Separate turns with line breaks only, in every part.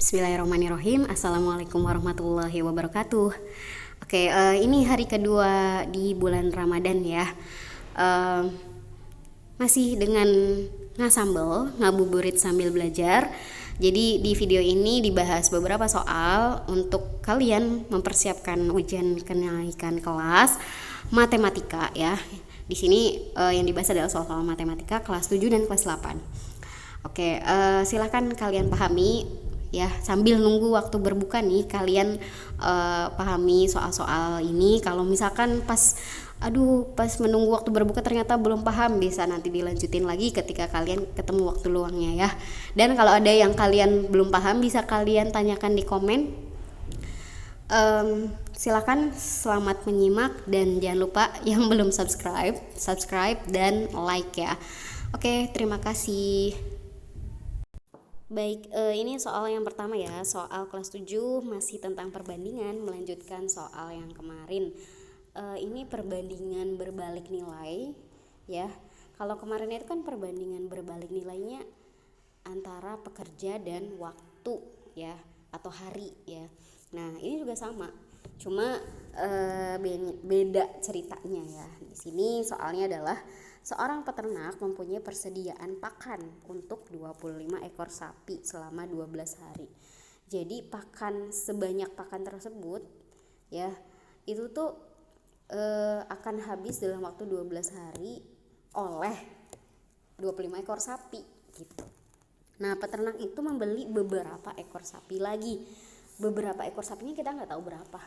Bismillahirrahmanirrahim. Assalamualaikum warahmatullahi wabarakatuh. Oke, ini hari kedua di bulan Ramadan ya. Eh, Masih dengan ngasambel, ngabuburit sambil belajar. Jadi di video ini dibahas beberapa soal untuk kalian mempersiapkan ujian kenaikan kelas matematika ya. Di sini yang dibahas adalah soal-soal matematika kelas 7 dan kelas 8. Oke, silahkan kalian pahami ya, sambil nunggu waktu berbuka nih kalian pahami soal-soal ini. Kalau misalkan pas menunggu waktu berbuka ternyata belum paham, bisa nanti dilanjutin lagi ketika kalian ketemu waktu luangnya ya. Dan kalau ada yang kalian belum paham bisa kalian tanyakan di komen. Silakan, selamat menyimak dan jangan lupa yang belum subscribe dan like ya. Oke, terima kasih. Baik, ini soal yang pertama ya, soal kelas 7 masih tentang perbandingan, melanjutkan soal yang kemarin. Ini perbandingan berbalik nilai ya. Kalau kemarin itu kan perbandingan berbalik nilainya antara pekerja dan waktu ya, atau hari ya. Nah, ini juga sama, cuma beda ceritanya ya. Di sini soalnya adalah seorang peternak mempunyai persediaan pakan untuk 25 ekor sapi selama 12 hari. Jadi sebanyak pakan tersebut ya, itu tuh akan habis dalam waktu 12 hari oleh 25 ekor sapi gitu. Nah, peternak itu membeli beberapa ekor sapi lagi. Beberapa ekor sapinya kita nggak tahu berapa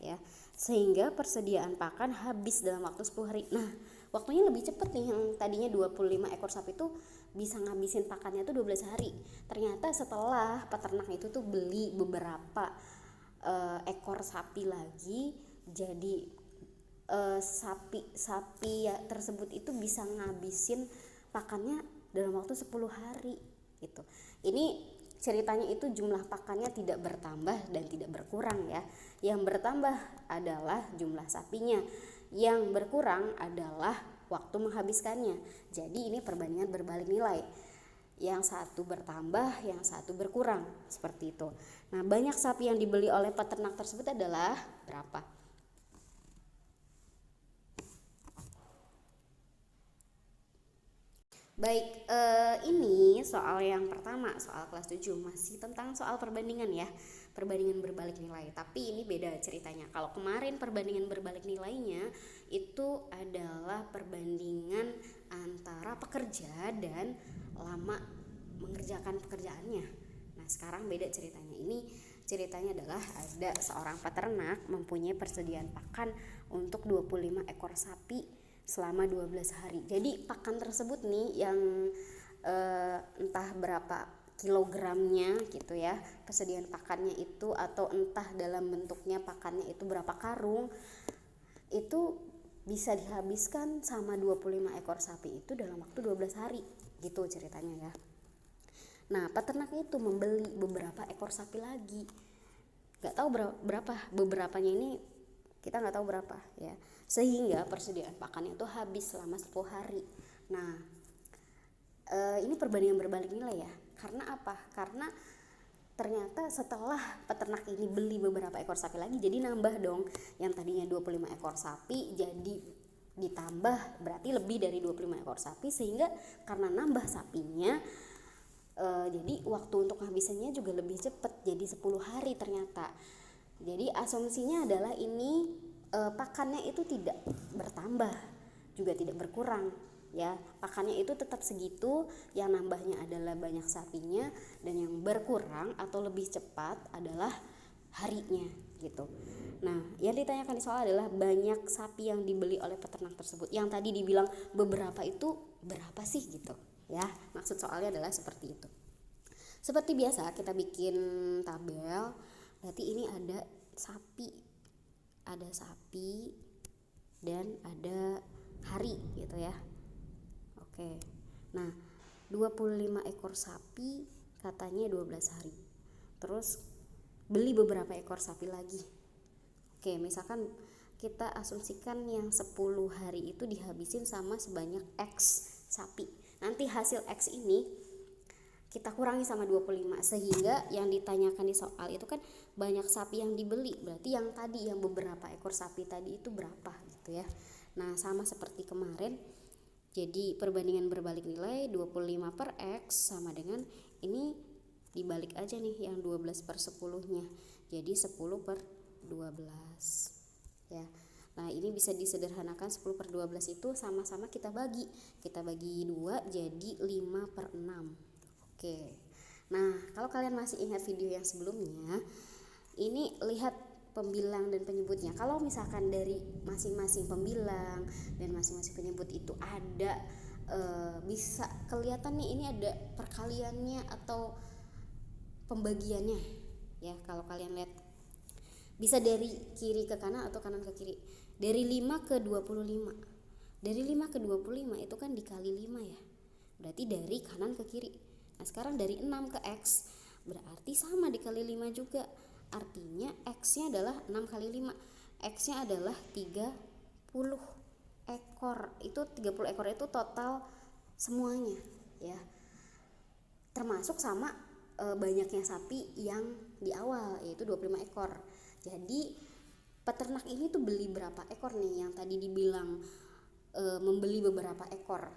ya. Sehingga persediaan pakan habis dalam waktu 10 hari. Nah, waktunya lebih cepat nih, yang tadinya 25 ekor sapi itu bisa ngabisin pakannya tuh 12 hari. Ternyata setelah peternak itu tuh beli beberapa ekor sapi lagi, jadi sapi ya tersebut itu bisa ngabisin pakannya dalam waktu 10 hari gitu. Ini ceritanya itu jumlah pakannya tidak bertambah dan tidak berkurang ya. Yang bertambah adalah jumlah sapinya, yang berkurang adalah waktu menghabiskannya. Jadi ini perbandingan berbalik nilai, yang satu bertambah, yang satu berkurang, seperti itu. Nah, banyak sapi yang dibeli oleh peternak tersebut adalah berapa? Baik, ini soal yang pertama, soal kelas 7 masih tentang soal perbandingan ya, perbandingan berbalik nilai. Tapi ini beda ceritanya. Kalau kemarin perbandingan berbalik nilainya itu adalah perbandingan antara pekerja dan lama mengerjakan pekerjaannya. Nah, sekarang beda ceritanya. Ini ceritanya adalah ada seorang peternak mempunyai persediaan pakan untuk 25 ekor sapi selama 12 hari. Jadi pakan tersebut nih yang entah berapa kilogramnya gitu ya, persediaan pakannya itu, atau entah dalam bentuknya pakannya itu berapa karung, itu bisa dihabiskan sama 25 ekor sapi itu dalam waktu 12 hari gitu ceritanya ya. Nah, peternak itu membeli beberapa ekor sapi lagi. Gak tahu berapa, beberapanya ini kita nggak tahu berapa ya, sehingga persediaan pakannya itu habis selama 10 hari. Nah, ini perbandingan berbalik nilai ya. Karena apa? Karena ternyata setelah peternak ini beli beberapa ekor sapi lagi, jadi nambah dong, yang tadinya 25 ekor sapi jadi ditambah, berarti lebih dari 25 ekor sapi, sehingga karena nambah sapinya jadi waktu untuk habisannya juga lebih cepat, jadi 10 hari ternyata. Jadi asumsinya adalah ini pakannya itu tidak bertambah juga tidak berkurang ya, pakannya itu tetap segitu, yang nambahnya adalah banyak sapinya, dan yang berkurang atau lebih cepat adalah harinya gitu. Nah, yang ditanyakan di soal adalah banyak sapi yang dibeli oleh peternak tersebut. Yang tadi dibilang beberapa itu berapa sih gitu ya, maksud soalnya adalah seperti itu. Seperti biasa kita bikin tabel. Berarti ini ada sapi dan ada hari gitu ya. Oke. Nah, 25 ekor sapi katanya 12 hari. Terus beli beberapa ekor sapi lagi. Oke, misalkan kita asumsikan yang 10 hari itu dihabisin sama sebanyak X sapi. Nanti hasil X ini kita kurangi sama 25, sehingga yang ditanyakan di soal itu kan banyak sapi yang dibeli, berarti yang tadi yang beberapa ekor sapi tadi itu berapa gitu ya. Nah sama seperti kemarin, jadi perbandingan berbalik nilai 25 per X sama dengan ini dibalik aja nih yang 12 per 10-nya, jadi 10 per 12 ya. Nah ini bisa disederhanakan, 10 per 12 itu sama-sama kita bagi 2 jadi 5 per 6. Oke, nah kalau kalian masih ingat video yang sebelumnya, ini lihat pembilang dan penyebutnya. Kalau misalkan dari masing-masing pembilang dan masing-masing penyebut itu ada bisa kelihatan nih ini ada perkaliannya atau pembagiannya ya. Kalau kalian lihat bisa dari kiri ke kanan atau kanan ke kiri. Dari 5 ke 25. Dari 5 ke 25 itu kan dikali 5 ya. Berarti dari kanan ke kiri. Nah sekarang dari 6 ke X berarti sama dikali 5 juga. Artinya X nya adalah 6 kali 5. X nya adalah 30 ekor. Itu 30 ekor itu total semuanya ya. Termasuk sama banyaknya sapi yang di awal, yaitu 25 ekor. Jadi peternak ini tuh beli berapa ekor nih, yang tadi dibilang membeli beberapa ekor.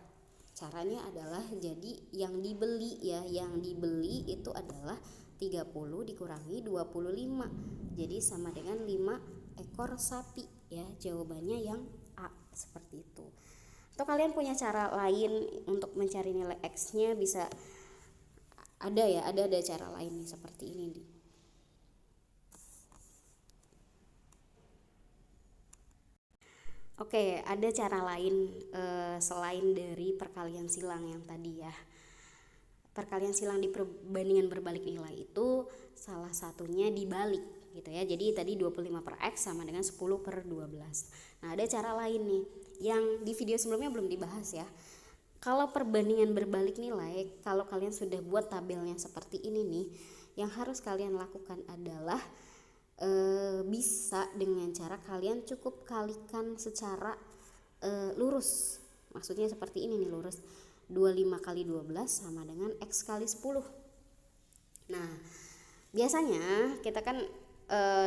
Caranya adalah jadi yang dibeli ya, yang dibeli itu adalah 30 dikurangi 25. Jadi sama dengan 5 ekor sapi ya. Jawabannya yang A, seperti itu. Atau kalian punya cara lain untuk mencari nilai X-nya, bisa ada ya, ada cara lain nih seperti ini nih. Oke, ada cara lain selain dari perkalian silang yang tadi ya. Perkalian silang di perbandingan berbalik nilai itu salah satunya dibalik gitu ya. Jadi tadi 25 per X sama dengan 10 per 12. Nah ada cara lain nih yang di video sebelumnya belum dibahas ya. Kalau perbandingan berbalik nilai, kalau kalian sudah buat tabelnya seperti ini nih, yang harus kalian lakukan adalah bisa dengan cara kalian cukup kalikan secara lurus. Maksudnya seperti ini nih, lurus. 25 kali 12 sama dengan X kali 10. Nah biasanya kita kan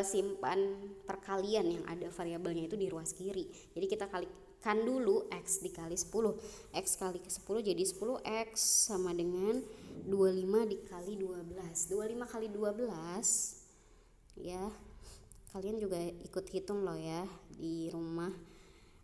simpan perkalian yang ada variabelnya itu di ruas kiri. Jadi kita kalikan dulu X dikali 10. X kali ke 10 jadi 10X sama dengan 25 dikali 12. 25 kali 12 ya, kalian juga ikut hitung loh ya di rumah.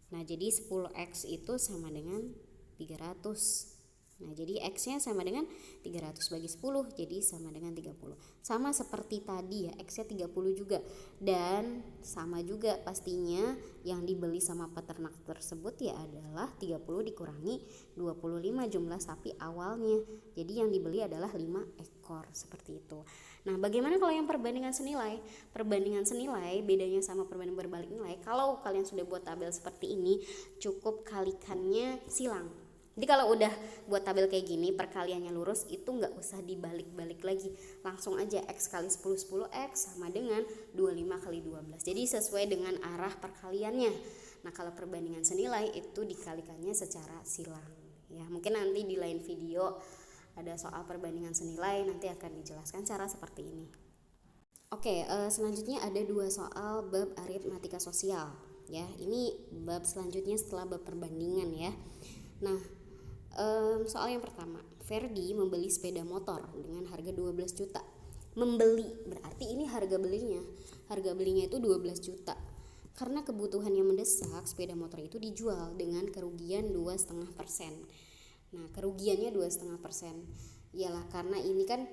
Nah jadi 10X itu sama dengan 300. Nah jadi X nya sama dengan 300 bagi 10, jadi sama dengan 30. Sama seperti tadi ya, X nya 30 juga. Dan sama juga pastinya yang dibeli sama peternak tersebut ya adalah 30 dikurangi 25 jumlah sapi awalnya. Jadi yang dibeli adalah 5 ekor, seperti itu. Nah bagaimana kalau yang perbandingan senilai? Perbandingan senilai bedanya sama perbandingan berbalik nilai, kalau kalian sudah buat tabel seperti ini, cukup kalikannya silang. Jadi kalau udah buat tabel kayak gini, perkaliannya lurus, itu nggak usah dibalik-balik lagi, langsung aja X kali 10 10X sama dengan 25 kali 12. Jadi sesuai dengan arah perkaliannya. Nah kalau perbandingan senilai itu dikalikannya secara silang ya. Mungkin nanti di lain video ada soal perbandingan senilai, nanti akan dijelaskan cara seperti ini. Oke, selanjutnya ada 2 soal bab aritmatika sosial ya. Ini bab selanjutnya setelah bab perbandingan ya. Nah soal yang pertama, Ferdi membeli sepeda motor dengan harga 12 juta. Membeli berarti ini harga belinya itu 12 juta. Karena kebutuhan yang mendesak, sepeda motor itu dijual dengan kerugian 2,5%. Nah kerugiannya 2,5%, iyalah karena ini kan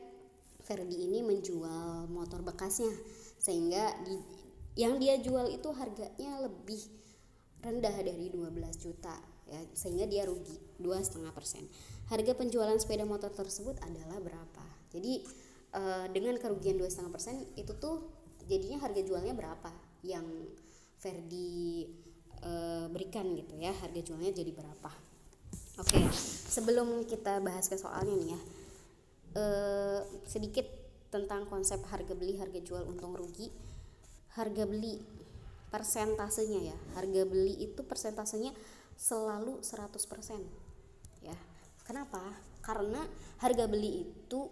Ferdi ini menjual motor bekasnya, sehingga yang dia jual itu harganya lebih rendah dari 12 juta ya, sehingga dia rugi 2,5%. Harga penjualan sepeda motor tersebut adalah berapa? Jadi dengan kerugian 2,5% itu tuh jadinya harga jualnya berapa yang Ferdi berikan gitu ya, harga jualnya jadi berapa. Oke, sebelum kita bahas ke soalnya nih ya, sedikit tentang konsep harga beli, harga jual, untung rugi. Harga beli persentasenya ya, harga beli itu persentasenya selalu 100% ya. Kenapa? Karena harga beli itu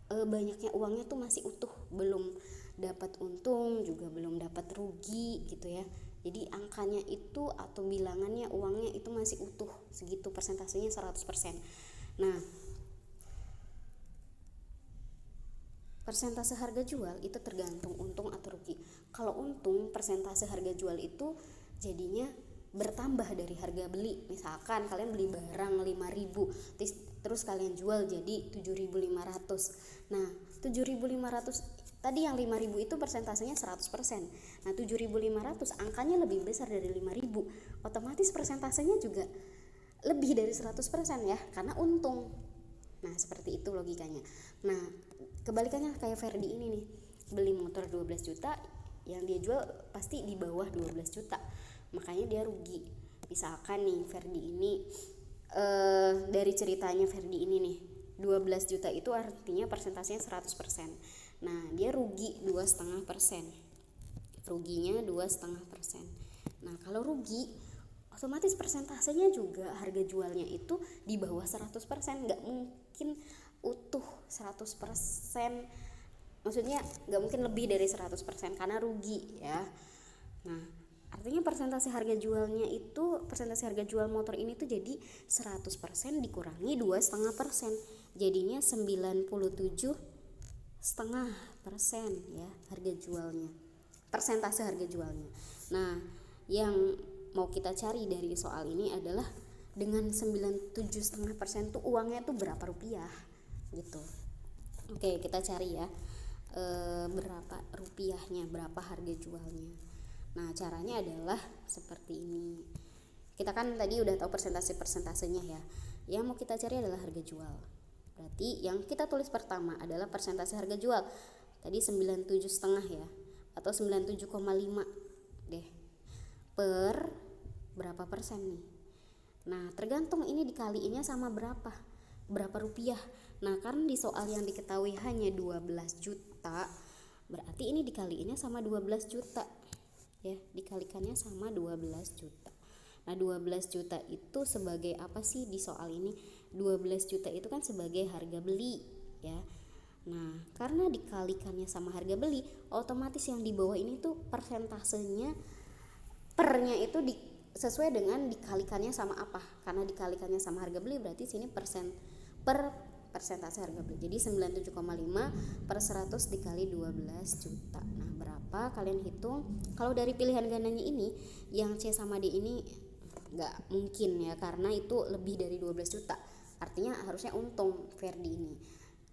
banyaknya uangnya tuh masih utuh, belum dapat untung juga belum dapat rugi gitu ya. Jadi angkanya itu atau bilangannya uangnya itu masih utuh segitu, persentasenya 100%. Nah, persentase harga jual itu tergantung untung atau rugi. Kalau untung, persentase harga jual itu jadinya bertambah dari harga beli. Misalkan kalian beli barang 5.000, terus kalian jual jadi 7.500. Nah, 7.500 tadi yang 5.000 itu persentasenya 100%. Nah, 7.500 angkanya lebih besar dari 5.000. Otomatis persentasenya juga lebih dari 100% ya, karena untung. Nah, seperti itu logikanya. Nah, kebalikannya kayak Ferdi ini nih, beli motor 12 juta, yang dia jual pasti di bawah 12 juta. Makanya dia rugi. Misalkan nih Ferdi ini dari ceritanya Ferdi ini nih, 12 juta itu artinya persentasenya 100%. Nah, dia rugi 2,5%. Ruginya 2,5%. Nah, kalau rugi otomatis persentasenya juga harga jualnya itu di bawah 100%. Nggak mungkin utuh 100%. Maksudnya nggak mungkin lebih dari 100% karena rugi ya. Nah, artinya persentase harga jualnya itu, persentase harga jual motor ini tuh jadi 100% dikurangi 2,5%. Jadinya 97,5% ya harga jualnya, persentase harga jualnya. Nah, yang mau kita cari dari soal ini adalah dengan 97,5% tuh uangnya tuh berapa rupiah gitu. Oke, kita cari ya, berapa rupiahnya, berapa harga jualnya. Nah, caranya adalah seperti ini. Kita kan tadi udah tahu persentase-persentasenya ya. Yang mau kita cari adalah harga jual. Berarti yang kita tulis pertama adalah persentase harga jual. Tadi 97,5 ya, atau 97,5 deh. Per berapa persen nih? Nah, tergantung ini dikaliinnya sama berapa rupiah. Nah, karena di soal yang diketahui hanya 12 juta, berarti ini dikaliinnya sama 12 juta ya, dikalikannya sama 12 juta. Nah, 12 juta itu sebagai apa sih di soal ini? 12 juta itu kan sebagai harga beli ya. Nah, karena dikalikannya sama harga beli, otomatis yang di bawah ini tuh persentasenya pernya itu sesuai dengan dikalikannya sama apa. Karena dikalikannya sama harga beli berarti sini persentase harga beli. Jadi 97,5 per 100 dikali 12 juta. Nah, berapa kalian hitung? Kalau dari pilihan gandanya ini, yang C sama D ini nggak mungkin ya, karena itu lebih dari 12 juta. Artinya harusnya untung Ferdi ini.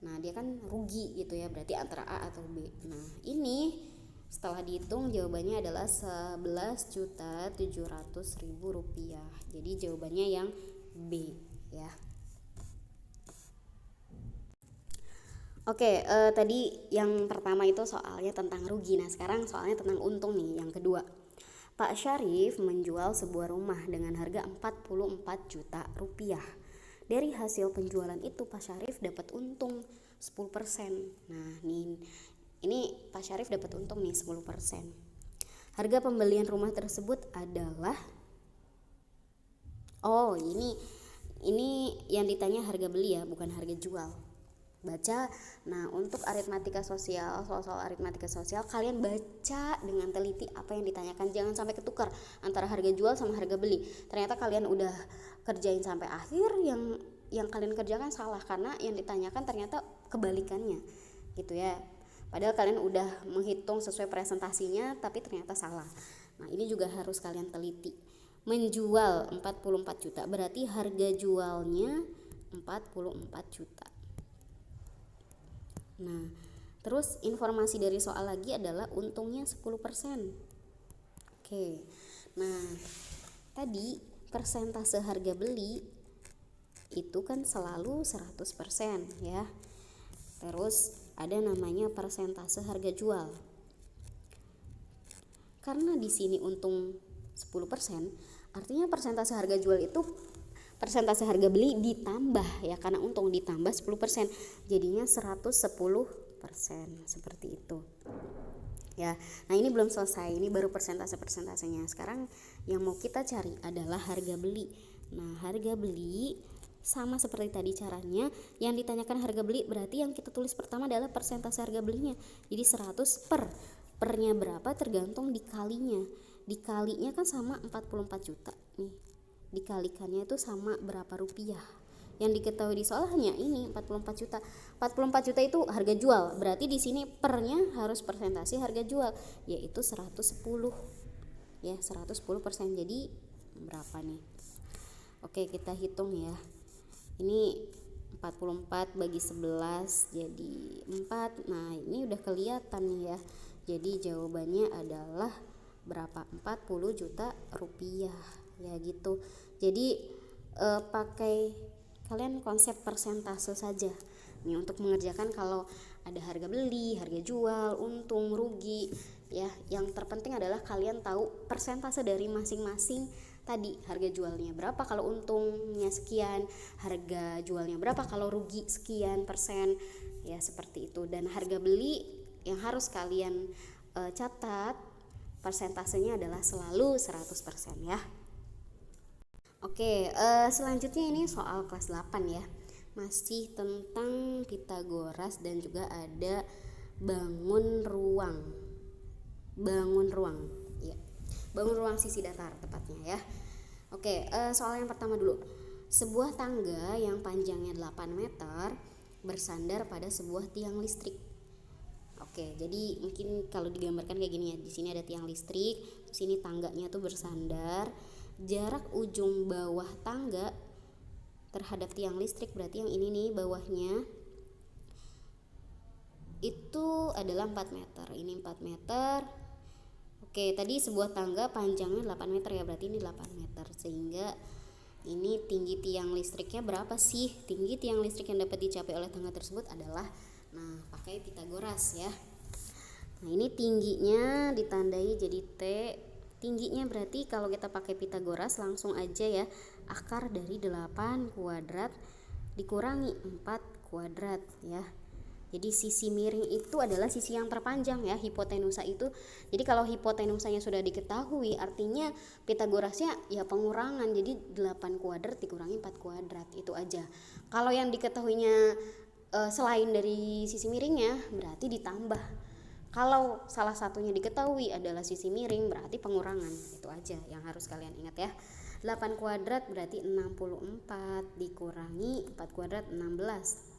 Nah, dia kan rugi gitu ya, berarti antara A atau B. Nah, ini setelah dihitung jawabannya adalah 11.700.000 rupiah. Jadi jawabannya yang B ya. Oke, tadi yang pertama itu soalnya tentang rugi. Nah, sekarang soalnya tentang untung nih, yang kedua. Pak Syarif menjual sebuah rumah dengan harga 44 juta rupiah. Dari hasil penjualan itu Pak Syarif dapat untung 10%. Nah, ini Pak Syarif dapat untung nih 10%. Harga pembelian rumah tersebut adalah, oh ini yang ditanya harga beli ya, bukan harga jual. Baca. Nah, untuk aritmatika sosial, soal aritmatika sosial, kalian baca dengan teliti apa yang ditanyakan, jangan sampai ketukar antara harga jual sama harga beli. Ternyata kalian udah kerjain sampai akhir, yang kalian kerjakan salah karena yang ditanyakan ternyata kebalikannya gitu ya. Padahal kalian udah menghitung sesuai presentasinya tapi ternyata salah. Nah, ini juga harus kalian teliti. Menjual 44 juta berarti harga jualnya 44 juta. Nah, terus informasi dari soal lagi adalah untungnya 10%. Oke. Nah, tadi persentase harga beli itu kan selalu 100% ya. Terus ada namanya persentase harga jual. Karena di sini untung 10%, artinya persentase harga jual itu persentase harga beli ditambah ya, karena untung ditambah 10%, jadinya 110%, seperti itu ya. Nah, ini belum selesai, ini baru persentase-persentasenya. Sekarang yang mau kita cari adalah harga beli. Nah, harga beli Sama seperti tadi caranya, yang ditanyakan harga beli berarti yang kita tulis pertama adalah persentase harga belinya. Jadi 100 pernya berapa tergantung dikalinya. Dikalinya kan sama 44 juta nih. Dikalikannya itu sama berapa rupiah. Yang diketahui di soal hanya ini 44 juta. 44 juta itu harga jual. Berarti di sini pernya harus persentase harga jual yaitu 110. Ya, 110%. Jadi berapa nih? Oke, kita hitung ya. Ini 44 bagi 11 jadi 4. Nah, ini udah kelihatan nih ya. Jadi jawabannya adalah berapa? 40 juta rupiah. Ya gitu. Jadi pakai kalian konsep persentase saja nih untuk mengerjakan kalau ada harga beli, harga jual, untung, rugi ya. Yang terpenting adalah kalian tahu persentase dari masing-masing tadi. Harga jualnya berapa kalau untungnya sekian, harga jualnya berapa kalau rugi sekian persen ya, seperti itu. Dan harga beli yang harus kalian catat persentasenya adalah selalu 100% ya. Oke, selanjutnya ini soal kelas 8 ya. Masih tentang Pitagoras dan juga ada bangun ruang. Bangun ruang. Ya. Bangun ruang sisi datar tepatnya ya. Oke, soal yang pertama dulu. Sebuah tangga yang panjangnya 8 meter bersandar pada sebuah tiang listrik. Oke, jadi mungkin kalau digambarkan kayak gini ya. Di sini ada tiang listrik, di sini tangganya tuh bersandar. Jarak ujung bawah tangga terhadap tiang listrik, berarti yang ini nih bawahnya itu adalah 4 meter. Ini 4 meter. Oke, tadi sebuah tangga panjangnya 8 meter ya, berarti ini 8 meter. Sehingga ini tinggi tiang listriknya berapa sih? Tinggi tiang listrik yang dapat dicapai oleh tangga tersebut adalah, nah pakai Pitagoras ya. Nah ini tingginya ditandai jadi T. Tingginya berarti kalau kita pakai Pitagoras langsung aja ya, akar dari 8 kuadrat dikurangi 4 kuadrat ya. Jadi sisi miring itu adalah sisi yang terpanjang ya, hipotenusa itu. Jadi kalau hipotenusanya sudah diketahui, artinya Pitagorasnya ya pengurangan. Jadi 8 kuadrat dikurangi 4 kuadrat, itu aja. Kalau yang diketahuinya selain dari sisi miringnya berarti ditambah. Kalau salah satunya diketahui adalah sisi miring berarti pengurangan. Itu aja yang harus kalian ingat ya. 8 kuadrat berarti 64 dikurangi 4 kuadrat 16.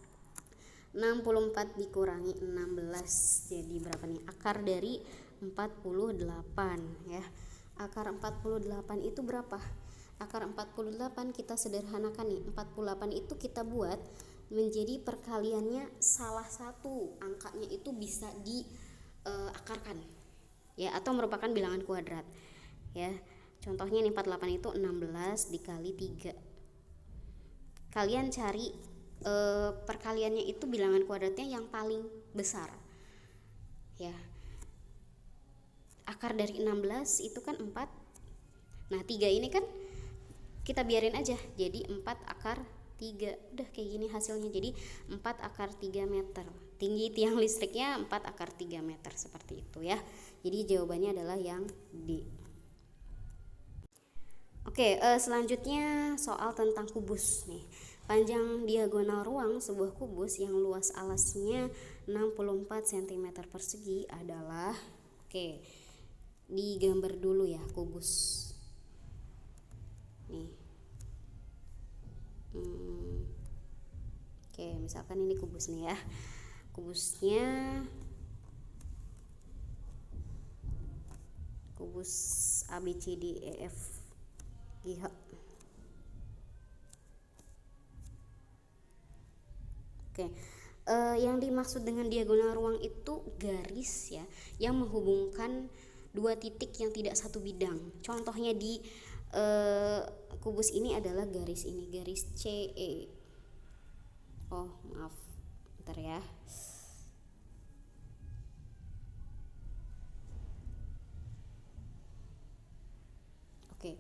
64 dikurangi 16 jadi berapa nih? Akar dari 48 ya. Akar 48 itu berapa? Akar 48 kita sederhanakan nih. 48 itu kita buat menjadi perkaliannya salah satu angkanya itu bisa diakarkan ya, atau merupakan bilangan kuadrat ya. Contohnya nih 48 itu 16 dikali 3. Kalian cari perkaliannya itu bilangan kuadratnya yang paling besar ya. Akar dari 16 itu kan 4. Nah 3 ini kan kita biarin aja jadi 4 akar 3. Udah kayak gini hasilnya. Jadi 4 akar 3 meter. Tinggi tiang listriknya 4 akar 3 meter, seperti itu ya. Jadi jawabannya adalah yang D. Oke, selanjutnya soal tentang kubus nih. Panjang diagonal ruang sebuah kubus yang luas alasnya 64 cm persegi adalah, oke, digambar dulu ya kubus nih. Oke, misalkan ini kubus nih ya. Kubusnya kubus ABCDEF GH. Oke, yang dimaksud dengan diagonal ruang itu garis ya, yang menghubungkan dua titik yang tidak satu bidang. Contohnya di kubus ini adalah garis ini, garis CE. Oh maaf, bentar ya. Oke,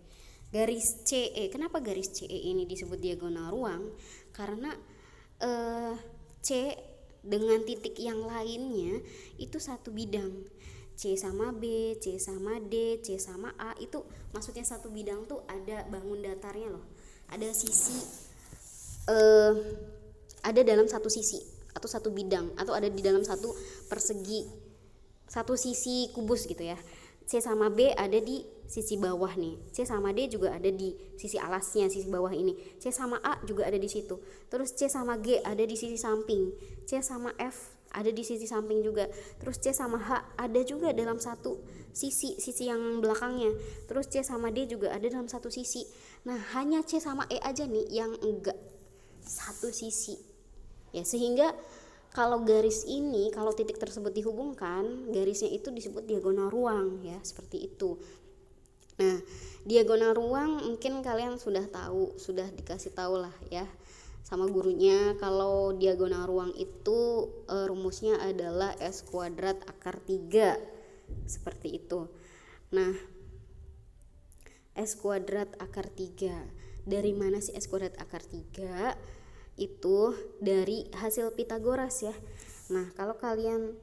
garis CE. Kenapa garis CE ini disebut diagonal ruang? Karena C dengan titik yang lainnya itu satu bidang. C sama B, C sama D, C sama A, itu maksudnya satu bidang tuh ada bangun datarnya loh. Ada sisi eh, ada dalam satu sisi atau satu bidang, atau ada di dalam satu persegi, satu sisi kubus gitu ya. C sama B ada di sisi bawah nih, C sama D juga ada di sisi alasnya, sisi bawah ini. C sama A juga ada di situ. Terus C sama G ada di sisi samping, C sama F ada di sisi samping juga. Terus C sama H ada juga dalam satu sisi yang belakangnya. Terus C sama D juga ada dalam satu sisi. Nah, hanya C sama E aja nih yang enggak satu sisi. Ya, sehingga kalau garis ini, kalau titik tersebut dihubungkan, garisnya itu disebut diagonal ruang ya, seperti itu. Nah, diagonal ruang mungkin kalian sudah tahu, sudah dikasih tahu lah ya sama gurunya, kalau diagonal ruang itu rumusnya adalah S kuadrat akar 3, seperti itu. Nah, S kuadrat akar 3, dari mana sih S kuadrat akar 3? Itu dari hasil Pitagoras ya. Nah, kalau kalian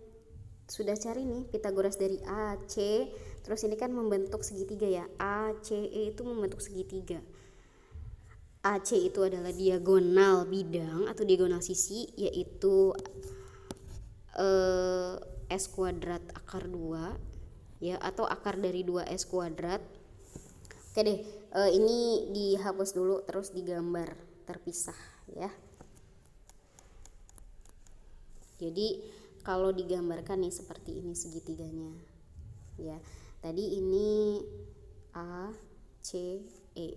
sudah cari nih Pitagoras dari AC, terus ini kan membentuk segitiga ya, ACE itu membentuk segitiga. AC itu adalah diagonal bidang atau diagonal sisi, yaitu S kuadrat akar 2 ya, atau akar dari 2S kuadrat. Oke deh, ini dihapus dulu terus digambar terpisah ya. Jadi kalau digambarkan nih seperti ini segitiganya ya. Tadi ini A, C, E.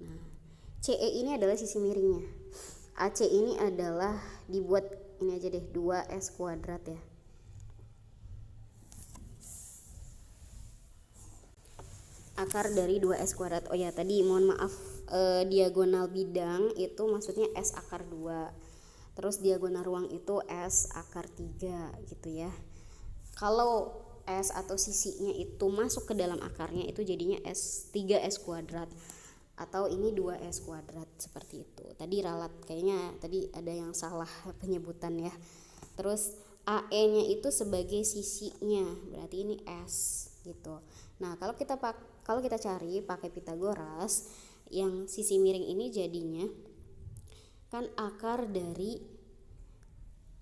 Nah, CE ini adalah sisi miringnya. AC ini adalah dibuat ini aja deh, 2S kuadrat ya. Akar dari 2S kuadrat. Oh ya, tadi mohon maaf, diagonal bidang itu maksudnya S akar 2. Terus diagonal ruang itu S akar 3 gitu ya. Kalau S atau sisinya itu masuk ke dalam akarnya itu jadinya S 3S kuadrat, atau ini 2S kuadrat, seperti itu. Tadi ralat, kayaknya tadi ada yang salah penyebutan ya. Terus AE nya itu sebagai sisinya, berarti ini S gitu. Nah, kalau kita cari pakai Pitagoras, yang sisi miring ini jadinya kan akar dari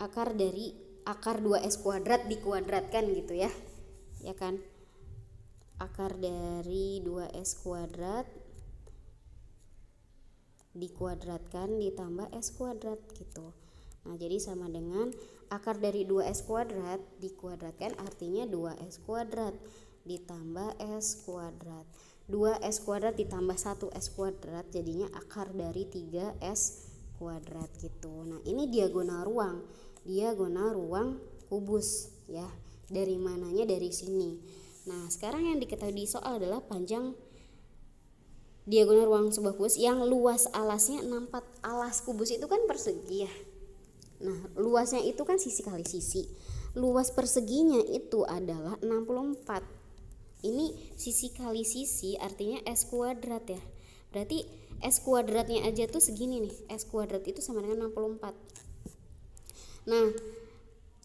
akar 2S kuadrat dikuadratkan gitu ya. Ya kan? Akar dari 2S kuadrat dikuadratkan ditambah S kuadrat gitu. Nah, jadi sama dengan akar dari 2S kuadrat dikuadratkan, artinya 2S kuadrat ditambah S kuadrat. 2S kuadrat ditambah 1S kuadrat jadinya akar dari 3S kuadrat gitu. Nah, ini diagonal ruang kubus ya. Dari mananya? Dari sini. Nah, sekarang yang diketahui di soal adalah panjang diagonal ruang sebuah kubus yang luas alasnya 64. Alas kubus itu kan persegi ya. Nah, luasnya itu kan sisi kali sisi. Luas perseginya itu adalah 64. Ini sisi kali sisi artinya S kuadrat ya. Berarti S kuadratnya aja tuh segini nih. S kuadrat itu sama dengan 64. Nah,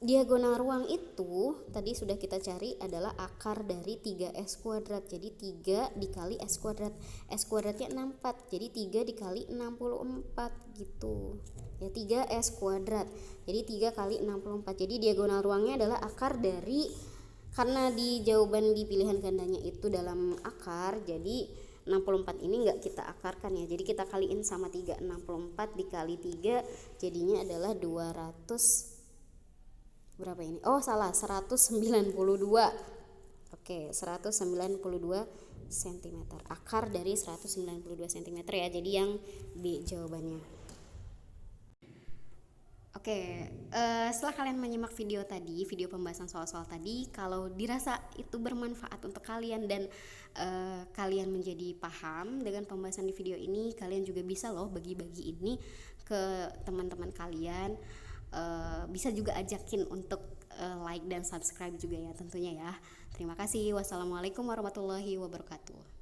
diagonal ruang itu tadi sudah kita cari adalah akar dari 3S kuadrat. Jadi 3 dikali S kuadrat. S kuadratnya 64. Jadi 3 dikali 64 gitu. Ya, 3S kuadrat. Jadi 3 kali 64. Jadi diagonal ruangnya adalah akar dari, karena di jawaban di pilihan gandanya itu dalam akar, jadi 64 ini enggak kita akarkan ya. Jadi kita kaliin sama 3. 64 dikali 3 jadinya adalah 200 berapa ini? Oh, salah, 192. Oke, 192 cm. Akar dari 192 cm ya. Jadi yang B jawabannya. Oke, setelah kalian menyimak video pembahasan soal-soal tadi, kalau dirasa itu bermanfaat untuk kalian dan kalian menjadi paham dengan pembahasan di video ini, kalian juga bisa loh bagi-bagi ini ke teman-teman kalian. Bisa juga ajakin untuk like dan subscribe juga ya tentunya ya. Terima kasih. Wassalamualaikum warahmatullahi wabarakatuh.